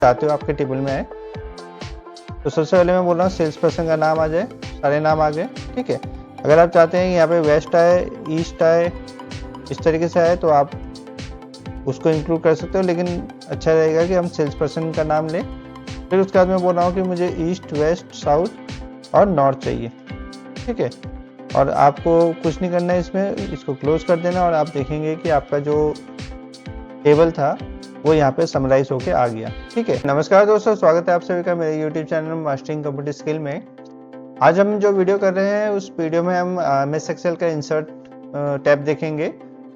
चाहते हो आपके टेबल में आए। तो सबसे पहले मैं बोल रहा हूँ सेल्स पर्सन का नाम आ जाए, सारे नाम आ गए। ठीक है, अगर आप चाहते हैं यहाँ पे वेस्ट आए, ईस्ट आए, इस तरीके से आए तो आप उसको इंक्लूड कर सकते हो, लेकिन अच्छा रहेगा कि हम सेल्स पर्सन का नाम लें। फिर उसके बाद मैं बोल रहा हूँ कि मुझे ईस्ट, वेस्ट, साउथ और नॉर्थ चाहिए। ठीक है, और आपको कुछ नहीं करना है इसमें, इसको क्लोज कर देना और आप देखेंगे कि आपका जो टेबल था वो यहाँ पे समराइज होके आ गया। ठीक है, नमस्कार दोस्तों, स्वागत है आप सभी का मेरे YouTube channel mastering computer skill में। आज हम जो वीडियो कर रहे हैं उस वीडियो में हम एमएस एक्सेल का इंसर्ट टैब देखेंगे,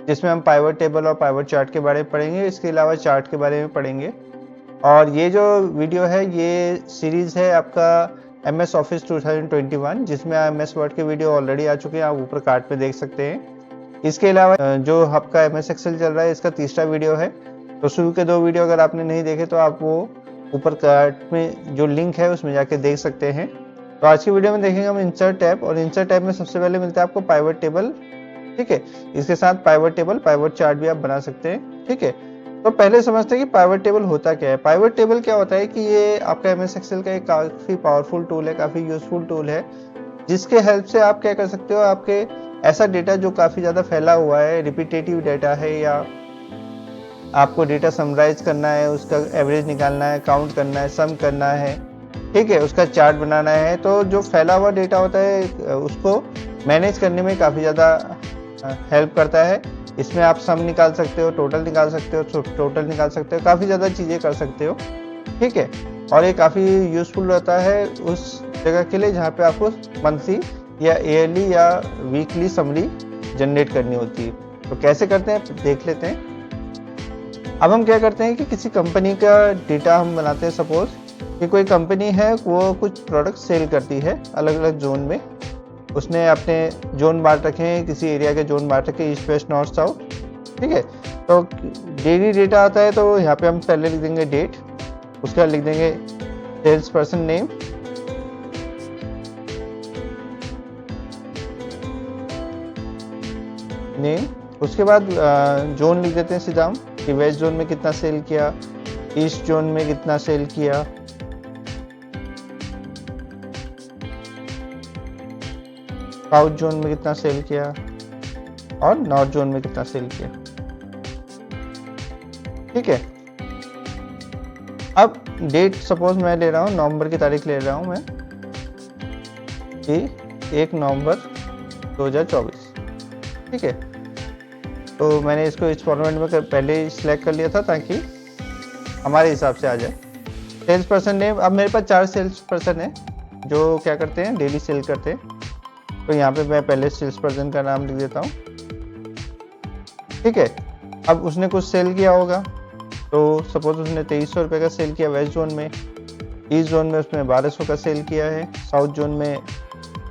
जिसमें हम पाइवट टेबल और पाइवट चार्ट के बारे में पढ़ेंगे, इसके अलावा चार्ट के बारे में पढ़ेंगे। और ये जो वीडियो है ये सीरीज है आपका एमएस ऑफिस 2021, जिसमें एमएस वर्ड के वीडियो ऑलरेडी आ चुके हैं, आप ऊपर कार्ड पे देख सकते हैं। इसके अलावा जो आपका एमएस एक्सेल चल रहा है इसका तीसरा वीडियो है, तो शुरू के दो वीडियो अगर आपने नहीं देखे तो आप वो ऊपर कार्ड में जो लिंक है उसमें जाके देख सकते हैं। तो आज की वीडियो में देखेंगे हम इंसर्ट टैब, और इंसर्ट टैब में सबसे पहले मिलता है आपको पाइवट टेबल। ठीक है, इसके साथ पाइवट टेबल, पाइवट चार्ट भी आप बना सकते हैं। ठीक है, तो पहले समझते हैं कि पाइवट टेबल होता क्या है। पाइवट टेबल क्या होता है कि ये आपका एमएस एक्सेल का एक काफ़ी पावरफुल टूल है, काफ़ी यूजफुल टूल है, जिसके हेल्प से आप क्या कर सकते हो, आपके ऐसा डेटा जो काफ़ी ज़्यादा फैला हुआ है, रिपीटेटिव डेटा है, या आपको डेटा समराइज करना है, उसका एवरेज निकालना है, काउंट करना है, सम करना है, ठीक है, उसका चार्ट बनाना है, तो जो फैला हुआ डेटा होता है उसको मैनेज करने में काफ़ी ज़्यादा हेल्प करता है। इसमें आप सम निकाल सकते हो, टोटल निकाल सकते हो, टोटल निकाल सकते हो, काफ़ी ज़्यादा चीज़ें कर सकते हो। ठीक है, और ये काफ़ी यूज़फुल रहता है उस जगह के लिए जहाँ पे आपको मंथली या ईयरली या वीकली समरी जनरेट करनी होती है। तो कैसे करते हैं देख लेते हैं। अब हम क्या करते हैं कि किसी कंपनी का डेटा हम बनाते हैं। सपोज कि कोई कंपनी है, वो कुछ प्रोडक्ट सेल करती है अलग अलग जोन में, उसने अपने जोन बांट रखे हैं, किसी एरिया के जोन बांट रखे, ईस्ट, वेस्ट, नॉर्थ, साउथ। ठीक है, तो डेली डेटा आता है, तो यहाँ पे हम पहले लिख देंगे डेट, उसके बाद लिख देंगे सेल्स पर्सन नेम, उसके बाद जोन लिख देते हैं सीधा हम कि वेस्ट जोन में कितना सेल किया, ईस्ट जोन में कितना सेल किया, साउथ जोन में कितना सेल किया और नॉर्थ जोन में कितना सेल किया। ठीक है, अब डेट सपोज मैं ले रहा हूँ, नवंबर की तारीख ले रहा हूँ मैं कि 1 नवंबर 2024। ठीक है, तो मैंने इसको इस फॉर्मेट में पहले ही सिलेक्ट कर लिया था ताकि हमारे हिसाब से आ जाए। सेल्स पर्सन नेम, अब मेरे पास 4 सेल्स पर्सन है जो क्या करते हैं, डेली सेल करते हैं, तो यहाँ पे मैं पहले सेल्स पर्सन का नाम लिख देता हूँ। ठीक है, अब उसने कुछ सेल किया होगा, तो सपोज उसने 2300 रुपये का सेल किया वेस्ट जोन में, ईस्ट जोन में उसने 1200 का सेल किया है, साउथ जोन में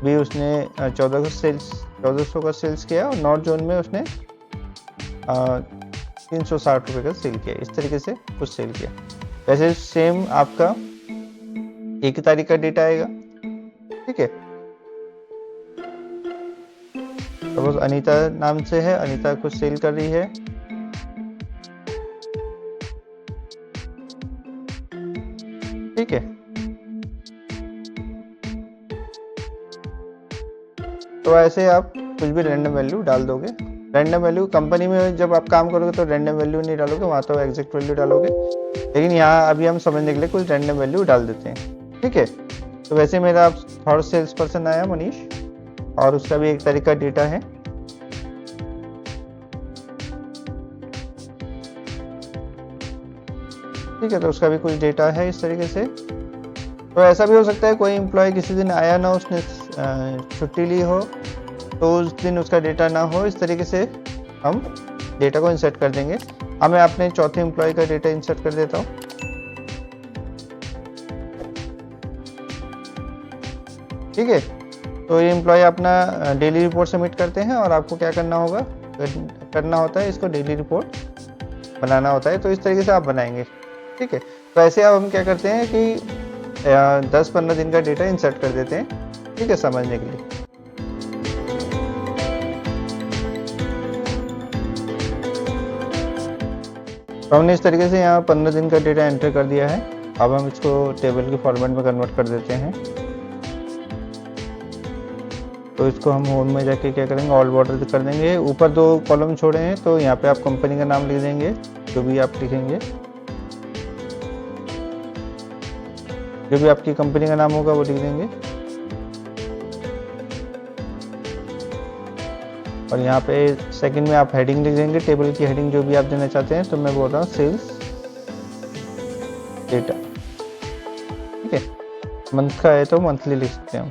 भी उसने 1400 का सेल्स किया, और नॉर्थ जोन में उसने 360 रुपये का सेल किया। इस तरीके से कुछ सेल किया। वैसे सेम आपका 1 तारीख का डेटा आएगा। ठीक है, सपोज अनीता नाम से है, अनीता कुछ सेल कर रही है, ठीक है, तो ऐसे आप कुछ भी रैंडम वैल्यू डाल दोगे। रैंडम वैल्यू कंपनी में जब आप काम करोगे तो रैंडम वैल्यू नहीं डालोगे, वहाँ तो एग्जैक्ट वैल्यू डालोगे, लेकिन यहाँ अभी हम समझने के लिए कुछ रैंडम वैल्यू डाल देते हैं। ठीक है, तो वैसे मेरा थर्ड सेल्स पर्सन आया मनीष, और उसका भी 1 तारीख का डेटा है। ठीक है, तो उसका भी कुछ डेटा है इस तरीके से। तो ऐसा भी हो सकता है कोई एम्प्लॉय किसी दिन आया ना, उसने छुट्टी ली हो, तो उस दिन उसका डेटा ना हो। इस तरीके से हम डेटा को इंसर्ट कर देंगे। अब मैं अपने चौथे एम्प्लॉय का डेटा इंसर्ट कर देता हूँ। ठीक है, तो ये एम्प्लॉय अपना डेली रिपोर्ट सबमिट करते हैं, और आपको क्या करना होता है, इसको डेली रिपोर्ट बनाना होता है। तो इस तरीके से आप बनाएंगे। ठीक है, तो ऐसे अब हम क्या करते हैं कि 10-15 दिन का डेटा इंसर्ट कर देते हैं। ठीक है, समझने के लिए। तो हमने इस तरीके से यहाँ 15 दिन का डेटा एंटर कर दिया है। अब हम इसको टेबल के फॉर्मेट में कन्वर्ट कर देते हैं। तो इसको हम होम में जाके क्या करेंगे, ऑल बॉर्डर कर देंगे। ऊपर 2 कॉलम छोड़े हैं तो यहाँ पे आप कंपनी का नाम लिख देंगे, जो भी आप लिखेंगे, जो भी आपकी कंपनी का नाम होगा वो लिख देंगे। और यहाँ पे सेकंड में आप हेडिंग लिख देंगे, टेबल की हेडिंग जो भी आप देना चाहते हैं। तो मैं बोल रहा हूँ सेल्स डेटा, ठीक है। मंथ का है तो मंथली लिख सकते हैं हम,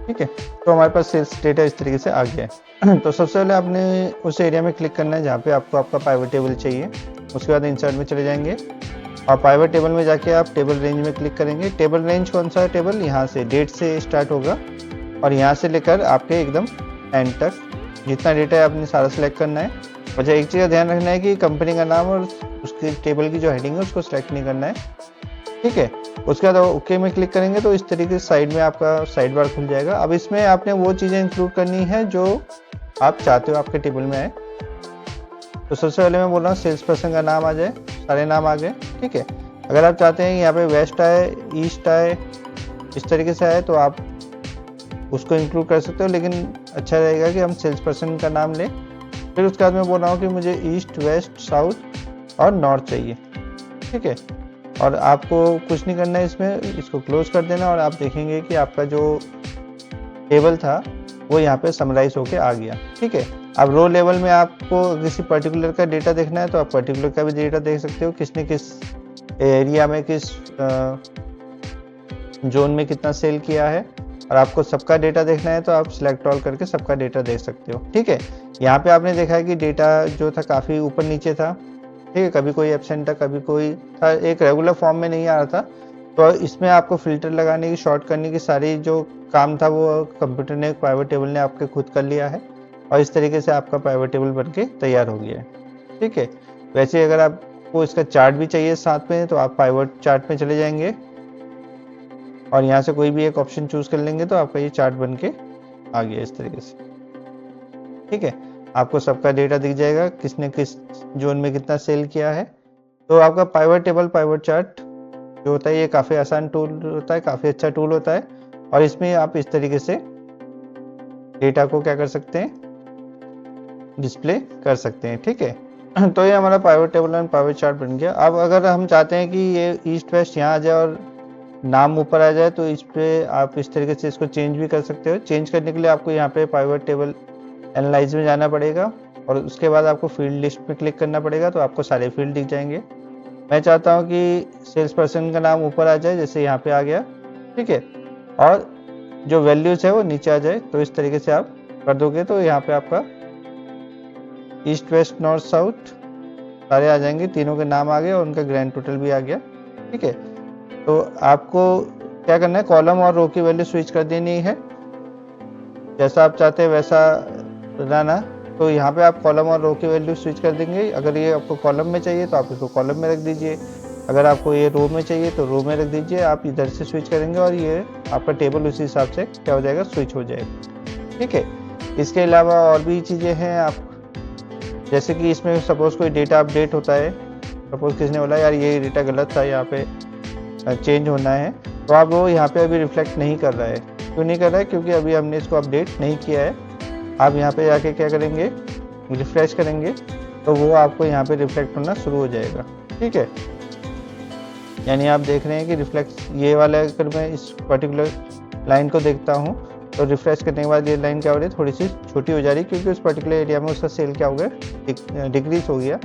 ठीक है। तो हमारे पास सेल्स डेटा इस तरीके से आ गया है। तो सबसे पहले आपने उस एरिया में क्लिक करना है जहाँ पे आपको आपका पाइवट टेबल चाहिए। उसके बाद इंसर्ट में चले जाएंगे और पाइवट टेबल में जाके आप टेबल रेंज में क्लिक करेंगे। टेबल रेंज कौन सा है, टेबल यहाँ से डेट से स्टार्ट होगा और यहाँ से लेकर आपके एकदम एंड तक जितना डेटा है आपने सारा सेलेक्ट करना है। अच्छा, एक चीज़ का ध्यान रखना है कि कंपनी का नाम और उसकी टेबल की जो हेडिंग है उसको सेलेक्ट नहीं करना है, ठीक है। उसके बाद ओके में क्लिक करेंगे तो इस तरीके से साइड में आपका साइड बार खुल जाएगा। अब इसमें आपने वो चीज़ें इंक्लूड करनी है जो आप चाहते हो आपके टेबल में आए। तो सबसे पहले मैं बोल रहा हूँ सेल्स पर्सन का नाम आ जाए, सारे नाम आ गए, ठीक है। अगर आप चाहते हैं यहाँ पे वेस्ट आए, ईस्ट आए, इस तरीके से आए तो आप उसको इंक्लूड कर सकते हो, लेकिन अच्छा रहेगा कि हम सेल्स पर्सन का नाम लें। फिर उसके बाद मैं बोल रहा हूँ कि मुझे ईस्ट, वेस्ट, साउथ और नॉर्थ चाहिए, ठीक है। और आपको कुछ नहीं करना है इसमें, इसको क्लोज कर देना और आप देखेंगे कि आपका जो टेबल था वो यहाँ पे समराइज होके आ गया, ठीक है। अब रो लेवल में आपको किसी पर्टिकुलर का डेटा देखना है तो आप पर्टिकुलर का भी डेटा देख सकते हो, किसने किस एरिया में किस जोन में कितना सेल किया है। और आपको सबका डेटा देखना है तो आप सिलेक्ट ऑल करके सबका डेटा देख सकते हो, ठीक है। यहाँ पे आपने देखा है कि डेटा जो था काफ़ी ऊपर नीचे था, ठीक है। कभी कोई एब्सेंट था, कभी कोई था, एक रेगुलर फॉर्म में नहीं आ रहा था। तो इसमें आपको फिल्टर लगाने की, शॉर्ट करने की सारी जो काम था वो कंप्यूटर ने, पाइवट टेबल ने आपके खुद कर लिया है और इस तरीके से आपका पाइवट टेबल बनके तैयार हो गया है, ठीक है। वैसे अगर आपको इसका चार्ट भी चाहिए साथ में तो आप पाइवट चार्ट में चले जाएंगे और यहाँ से कोई भी एक ऑप्शन चूज कर लेंगे तो आपका ये चार्ट बनके आ गया इस तरीके से, ठीक है। आपको सबका डेटा दिख जाएगा, किसने किस जोन में कितना सेल किया है। तो आपका पाइवट टेबल, पाइवट चार्ट जो होता है ये काफ़ी आसान टूल होता है, काफ़ी अच्छा टूल होता है और इसमें आप इस तरीके से डेटा को क्या कर सकते हैं, डिस्प्ले कर सकते हैं, ठीक है। तो ये हमारा pivot table and pivot chart बन गया। अब अगर हम चाहते हैं कि ये ईस्ट वेस्ट यहाँ आ जाए और नाम ऊपर आ जाए तो इस पे आप इस तरीके से इसको चेंज भी कर सकते हो। चेंज करने के लिए आपको यहाँ पे पाइवट टेबल एनालाइज में जाना पड़ेगा और उसके बाद आपको फील्ड लिस्ट पे क्लिक करना पड़ेगा तो आपको सारे फील्ड दिख जाएंगे। मैं चाहता हूँ कि सेल्स पर्सन का नाम ऊपर आ जाए, जैसे यहाँ पे आ गया, ठीक है। और जो वैल्यूज है वो नीचे आ जाए, तो इस तरीके से आप कर दोगे तो यहाँ पे आपका ईस्ट, वेस्ट, नॉर्थ, साउथ सारे आ जाएंगे, तीनों के नाम आ गए और उनका ग्रैंड टोटल भी आ गया, ठीक है। तो आपको क्या करना है, कॉलम और रो की वैल्यू स्विच कर देनी है, जैसा आप चाहते हैं वैसा बनाना। तो यहाँ पे आप कॉलम और रो की वैल्यू स्विच कर देंगे। अगर ये आपको कॉलम में चाहिए तो आप इसको कॉलम में रख दीजिए, अगर आपको ये रो में चाहिए तो रो में रख दीजिए। आप इधर से स्विच करेंगे और ये आपका टेबल उसी हिसाब से क्या हो जाएगा, स्विच हो जाएगा, ठीक है। इसके अलावा और भी चीज़ें हैं, आप जैसे कि इसमें सपोज कोई डेटा अपडेट होता है, सपोज किसने बोला यार ये डेटा गलत था, यहाँ पे चेंज होना है, तो आप वो यहाँ पे अभी रिफ्लेक्ट नहीं कर रहा है। क्यों नहीं कर रहा है, क्योंकि अभी हमने इसको अपडेट नहीं किया है। आप यहाँ पे जाके क्या करेंगे, रिफ्रेश करेंगे तो वो आपको यहाँ पे रिफ्लेक्ट होना शुरू हो जाएगा, ठीक है। यानी आप देख रहे हैं कि रिफ्लेक्ट ये वाला, अगर मैं इस पर्टिकुलर लाइन को देखता हूँ तो रिफ्रेश करने के बाद ये लाइन क्या हो रही है, थोड़ी सी छोटी हो जा रही है, क्योंकि उस पर्टिकुलर एरिया में उसका सेल क्या हो गया, डिक्रीज हो गया।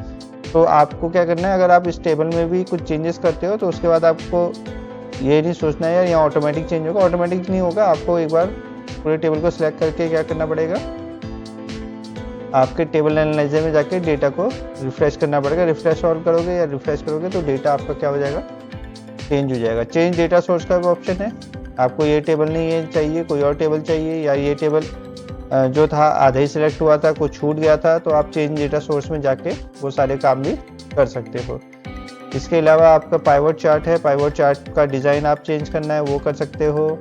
तो आपको क्या करना है, अगर आप इस टेबल में भी कुछ चेंजेस करते हो तो उसके बाद आपको ये नहीं सोचना है यार यहाँ ऑटोमेटिक चेंज होगा, ऑटोमेटिक नहीं होगा। आपको एक बार पूरे टेबल को सिलेक्ट करके क्या करना पड़ेगा, आपके टेबल एनालाइजर में जाके डेटा को रिफ्रेश करना पड़ेगा। रिफ्रेश ऑल करोगे या रिफ्रेश करोगे तो डेटा आपका क्या हो जाएगा, चेंज हो जाएगा। चेंज डेटा सोर्स का भी ऑप्शन है, आपको ये टेबल नहीं ये चाहिए, कोई और टेबल चाहिए, या ये टेबल जो था आधा ही सिलेक्ट हुआ था, कुछ छूट गया था, तो आप चेंज डेटा सोर्स में जाके वो सारे काम भी कर सकते हो। इसके अलावा आपका पाइवट चार्ट है, पाइवट चार्ट का डिज़ाइन आप चेंज करना है वो कर सकते हो।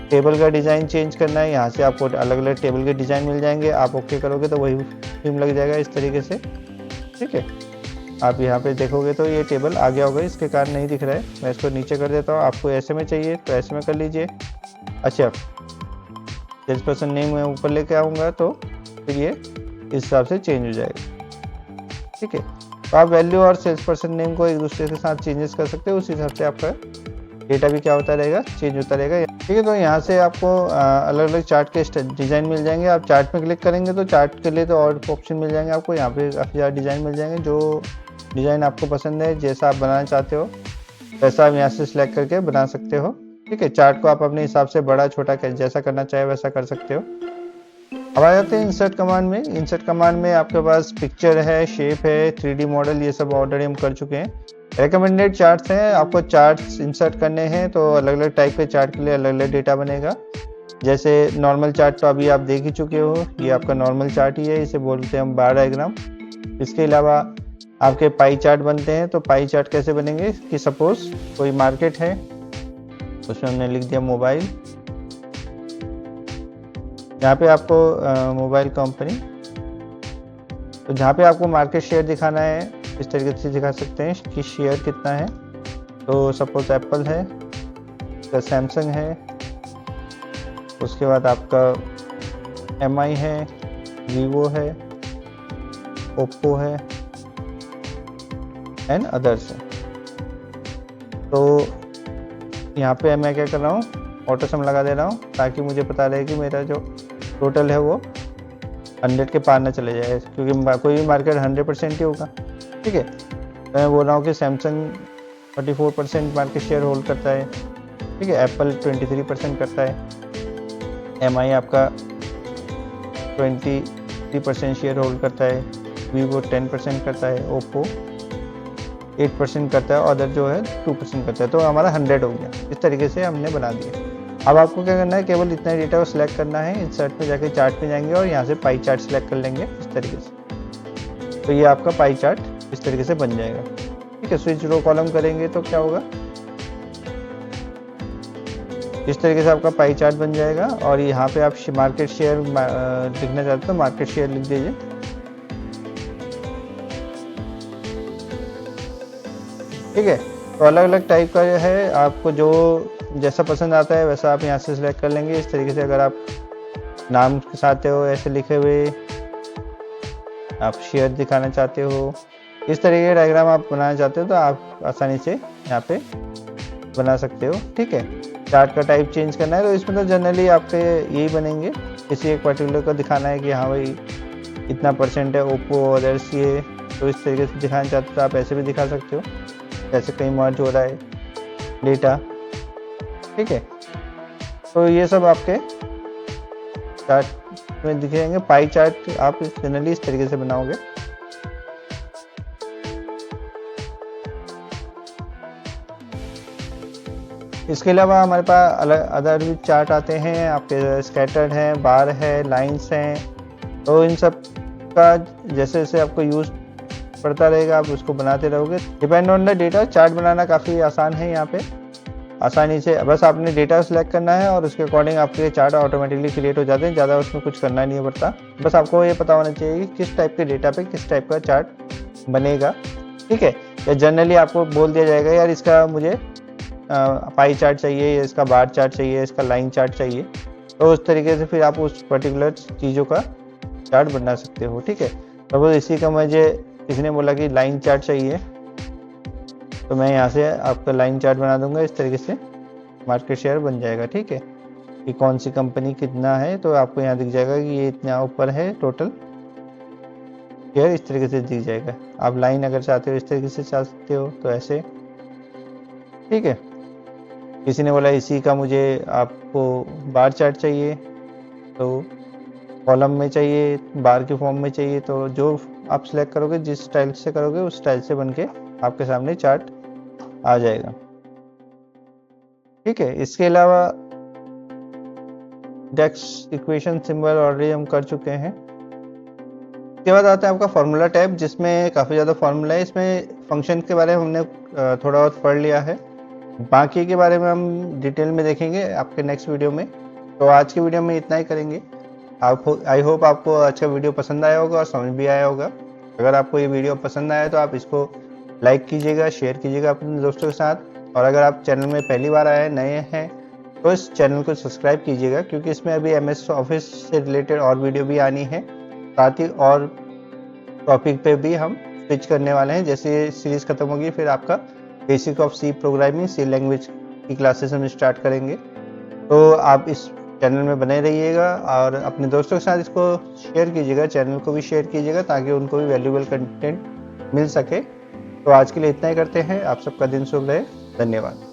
टेबल का डिज़ाइन चेंज करना है, यहाँ से आपको अलग अलग टेबल के डिज़ाइन मिल जाएंगे, आप ओके करोगे तो वही थीम लग जाएगा इस तरीके से, ठीक है। आप यहाँ पे देखोगे तो ये टेबल आ गया होगा, इसके कारण नहीं दिख रहा है। मैं इसको नीचे कर देता हूँ। आपको ऐसे में चाहिए तो ऐसे में कर लीजिए। अच्छा, सेल्स पर्सन नेम मैं ऊपर लेके आऊँगा तो फिर ये इस हिसाब से चेंज हो जाएगा। ठीक है, तो आप वैल्यू और सेल्स पर्सन नेम को एक दूसरे के साथ चेंजेस कर सकते हो। उस हिसाब से आपका डेटा भी क्या होता रहेगा, चेंज होता रहेगा। ठीक है, तो यहाँ से आपको अलग अलग चार्ट के डिज़ाइन मिल जाएंगे। आप चार्ट में क्लिक करेंगे तो चार्ट के लिए तो और ऑप्शन मिल जाएंगे आपको। यहाँ पे काफ़ी ज़्यादा डिज़ाइन मिल जाएंगे। जो डिज़ाइन आपको पसंद है, जैसा आप बनाना चाहते हो वैसा आप यहाँ से सिलेक्ट करके बना सकते हो। ठीक है, चार्ट को आप अपने हिसाब से बड़ा छोटा जैसा करना चाहे वैसा कर सकते हो। अब आ जाते हैं इंसर्ट कमांड में। इंसर्ट कमांड में आपके पास पिक्चर है, शेप है, 3D मॉडल, ये सब ऑलरेडी हम कर चुके हैं। रिकमेंडेड चार्ट्स हैं, आपको चार्ट्स इंसर्ट करने हैं तो अलग अलग टाइप के चार्ट के लिए अलग अलग डेटा बनेगा। जैसे नॉर्मल चार्ट तो अभी आप देख ही चुके हो, ये आपका नॉर्मल चार्ट ही है, इसे बोलते हैं हम बार डायग्राम। इसके अलावा आपके पाई चार्ट बनते हैं। तो पाई चार्ट कैसे बनेंगे कि सपोज कोई मार्केट है, उसमें हमने लिख दिया मोबाइल। यहाँ पे आपको मोबाइल कंपनी, तो जहाँ पे आपको मार्केट शेयर दिखाना है इस तरीके से दिखा सकते हैं कि शेयर कितना है। तो सपोज एप्पल है, तो सैमसंग है, उसके बाद आपका MI है, वीवो है, ओप्पो है एंड अदर्स है। तो यहाँ पे मैं क्या कर रहा हूँ, ऑटो सम लगा दे रहा हूँ ताकि मुझे पता रहे कि मेरा जो टोटल है वो 100 के पार ना चले जाए, क्योंकि कोई भी मार्केट 100% ही होगा। ठीक है, तो मैं बोल रहा हूँ कि सैमसंग 34% मार्केट शेयर होल्ड करता है। ठीक है, एप्पल 23% करता है, MI आपका 23% शेयर होल्ड करता है, वीवो 10% करता है, ओप्पो 8% करता है, अदर जो है 2% करता है। तो हमारा 100 हो गया। इस तरीके से हमने बना दिया। अब आपको क्या करना है, केवल इतना डेटा को सिलेक्ट करना है। इंसर्ट में जाके चार्ट में जाएंगे और यहाँ से पाई चार्ट सिलेक्ट कर लेंगे इस तरीके से। तो ये आपका पाई चार्ट इस तरीके से बन जाएगा। ठीक है, स्विच रो कॉलम करेंगे तो क्या होगा, इस तरीके से आपका पाई चार्ट बन जाएगा। और यहाँ पे आप मार्केट शेयर लिखना चाहते हो, मार्केट शेयर लिख दीजिए। ठीक है, तो अलग अलग टाइप का है, आपको जो जैसा पसंद आता है वैसा आप यहाँ से सिलेक्ट कर लेंगे। इस तरीके से अगर आप नाम चाहते हो ऐसे लिखे हुए, आप शेयर दिखाना चाहते हो, इस तरीके का डायग्राम आप बनाना चाहते हो तो आप आसानी से यहाँ पे बना सकते हो। ठीक है, चार्ट का टाइप चेंज करना है तो इसमें तो जनरली आपके यही बनेंगे। किसी एक पर्टिकुलर को दिखाना है कि हाँ भाई इतना % है ओप्पो अदर्स ये, तो इस तरीके से दिखाना चाहते हो तो आप ऐसे भी दिखा सकते हो, जैसे कहीं मर्ज हो रहा है डेटा। ठीक है, तो ये सब आपके चार्ट में दिखेंगे। पाई चार्ट आप जनरली इस तरीके से बनाओगे। इसके अलावा हमारे पास अलग अदर भी चार्ट आते हैं, आपके स्कैटर्ड हैं, बार है, लाइंस हैं। तो इन सब का जैसे जैसे आपको यूज़ पड़ता रहेगा आप उसको बनाते रहोगे। Depend on the data, chart बनाना काफ़ी आसान है। यहाँ पे आसानी से बस आपने डेटा सेलेक्ट करना है और उसके अकॉर्डिंग आपके चार्ट ऑटोमेटिकली क्रिएट हो जाते हैं। ज़्यादा उसमें कुछ करना नहीं पड़ता, बस आपको ये पता होना चाहिए कि किस टाइप के डेटा पे किस टाइप का चार्ट बनेगा। ठीक है, या जनरली आपको बोल दिया जाएगा यार इसका मुझे पाई चार्ट चाहिए, या इसका बार चार्ट चाहिए, इसका लाइन चार्ट चाहिए, तो उस तरीके से फिर आप उस पर्टिकुलर चीज़ों का चार्ट बना सकते हो। ठीक है, तो इसी का मुझे किसी ने बोला कि लाइन चार्ट चाहिए तो मैं यहाँ से आपका लाइन चार्ट बना दूंगा। इस तरीके से मार्केट शेयर बन जाएगा। ठीक है, कि कौन सी कंपनी कितना है तो आपको यहाँ दिख जाएगा कि ये इतना ऊपर है टोटल शेयर, इस तरीके से दिख जाएगा। आप लाइन अगर चाहते हो इस तरीके से चाहते हो तो ऐसे। ठीक है, किसी ने बोला इसी का मुझे आपको बार चार्ट चाहिए तो कॉलम में चाहिए, बार के फॉर्म में चाहिए, तो जो आप सिलेक्ट करोगे जिस स्टाइल से करोगे उस स्टाइल से बनके आपके सामने चार्ट आ जाएगा। ठीक है, इसके अलावा डेक्स इक्वेशन सिंबल ऑलरेडी हम कर चुके हैं। इसके बाद आता है आपका फार्मूला टैब, जिसमें काफ़ी ज़्यादा फार्मूला है। इसमें फंक्शन के बारे में हमने थोड़ा बहुत पढ़ लिया है, बाकी के बारे में हम डिटेल में देखेंगे आपके नेक्स्ट वीडियो में। तो आज के वीडियो में इतना ही करेंगे। आई होप आपको आज का वीडियो पसंद आया होगा और समझ भी आया होगा। अगर आपको ये वीडियो पसंद आया तो आप इसको लाइक कीजिएगा, शेयर कीजिएगा अपने दोस्तों के साथ। और अगर आप चैनल में पहली बार आए, नए हैं, तो इस चैनल को सब्सक्राइब कीजिएगा, क्योंकि इसमें अभी MS ऑफिस से रिलेटेड और वीडियो भी आनी है। साथ ही और टॉपिक पे भी हम स्विच करने वाले हैं। जैसे ये सीरीज़ खत्म होगी फिर आपका basic of C programming, C language की क्लासेस हम स्टार्ट करेंगे। तो आप इस चैनल में बने रहिएगा और अपने दोस्तों के साथ इसको शेयर कीजिएगा, चैनल को भी शेयर कीजिएगा, ताकि उनको भी वैल्यूएबल कंटेंट मिल सके। तो आज के लिए इतना ही करते हैं। आप सबका दिन शुभ रहे। धन्यवाद।